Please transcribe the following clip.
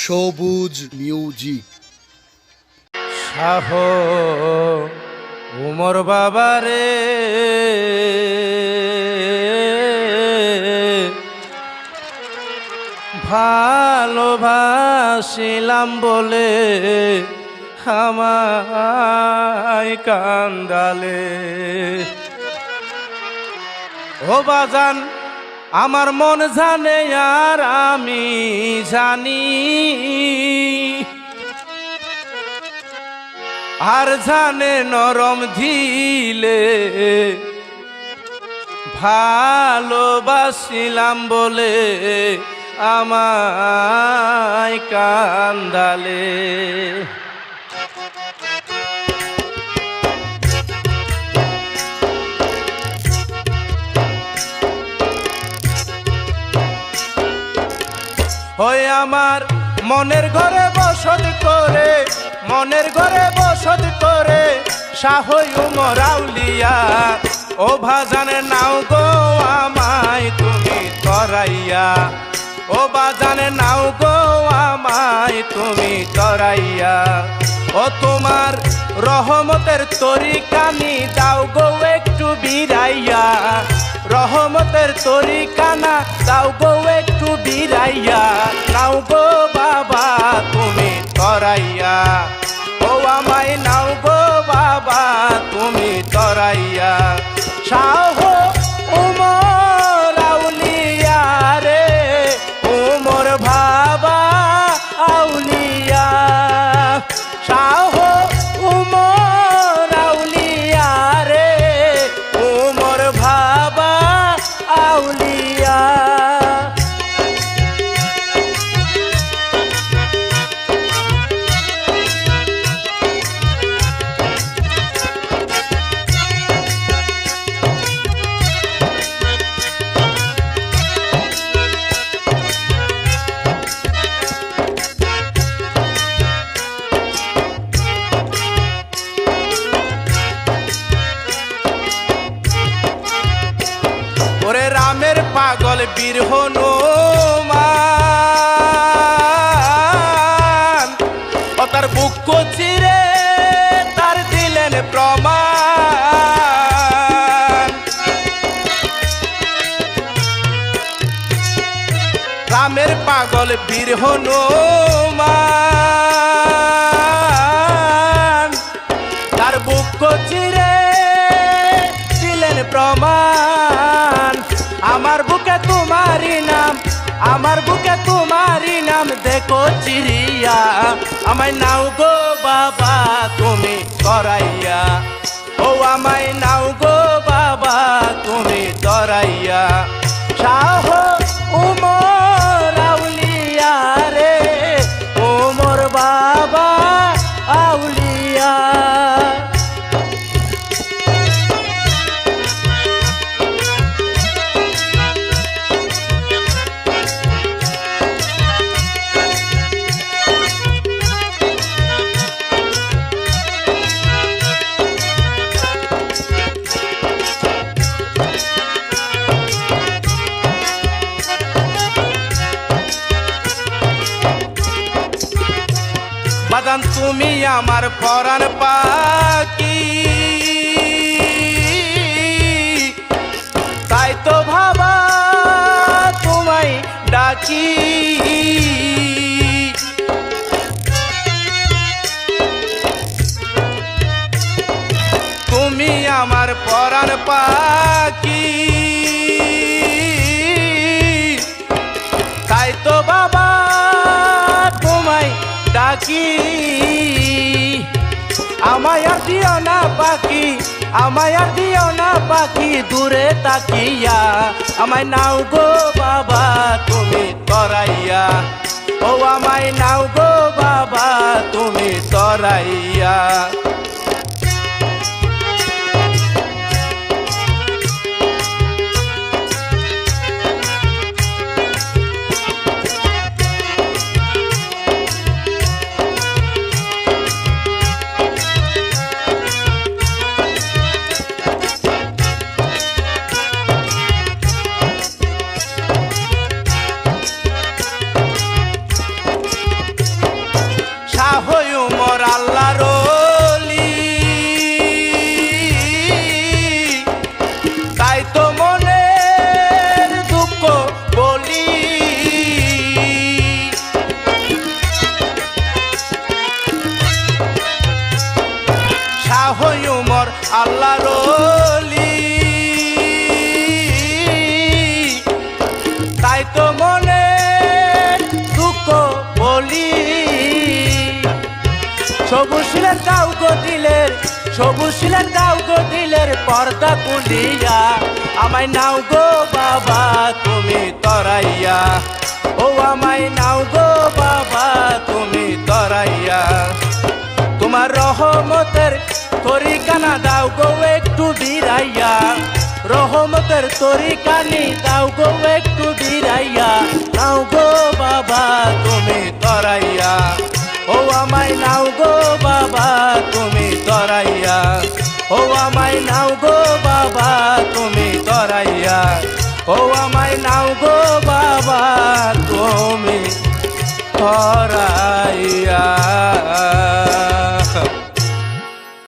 সবুজ মিউজিক। শাহ উমর বাবারে ভালোবাসিলাম বলে আমায় কান্দালে। ও বাজান আমার মন জানে আর আমি জানি, আর জানে নরম ধিলে ভালোবাসিলাম বলে আমায় কান্দালে। ওই আমার মনের ঘরে বসত করে, মনের ঘরে বসত করে শাহ উমর আউলিয়া। ও ভাজানে নাও গো আমায় তুমি তরাইয়া, ও বাজানে নাও গো আমায় তুমি তরাইয়া। ও তোমার রহমতের তরিকানি দাও গো একটু বিরাইয়া, রহমতের তরিকানা দাও গো একটু বিরাইয়া। নাও গো বাবা তুমি তরাইয়া, ও আমায় নাও গো বাবা তুমি তরাইয়া। শাহ উমর আউলিয়া রে উমর বাবা আউলিয়া, শাহ উমর আউলিয়া রে উমর বাবা আউলিয়া। ওরে রামের পাগল বীর হনুমান, ও তার বুক চিরে তার দিলেন প্রমাণ। রামের পাগল বীর হনুমান, তার বুক চিরে দিলেন প্রমাণ। আমার বুকে তোমারই নাম, আমার বুকে তোমারই নাম দেখো চিরিয়া। আমায় নাও গো বাবা তুমি তরাইয়া, ও আমায় নাও গো বাবা তুমি তরাইয়া। শাহ উমর আউলিয়া রে উমর বাবা আউলিয়া। বাজান তুমি আমার পরাণ পাখি, তাই তো ভাবা তোমায় ডাকি। তুমি আমার পরাণ পাখি, তাই তো বাবা তোমায় ডাকি। আমায় আর দিও না পাখি, আমায় আর দিও না পাখি দূরে তাকিয়া। আমায় নাও গো বাবা তুমি তরাইয়া, ও আমায় নাও গো বাবা তুমি তরাইয়া। দিলের সবুজ শিলের দাও গো দিলের পর্দা কুলিয়া আমায় নাও গো বাবা তুমি তরাইয়া ও আমায় নাও গো বাবা তুমি তরাইয়া তোমার রহমতের তরিকানা দাও গো একটু বিরাইয়া রহমতের তরিকানি দাও গো একটু বিরাইয়া নাও গো বাবা তুমি তরাইয়া ও আমায় নাও গো বাবা তুমি তরাইয়া ও আমায় নাও গো বাবা তুমি তরাইয়া ও আমায় নাও গো বাবা তুমি তরাইয়া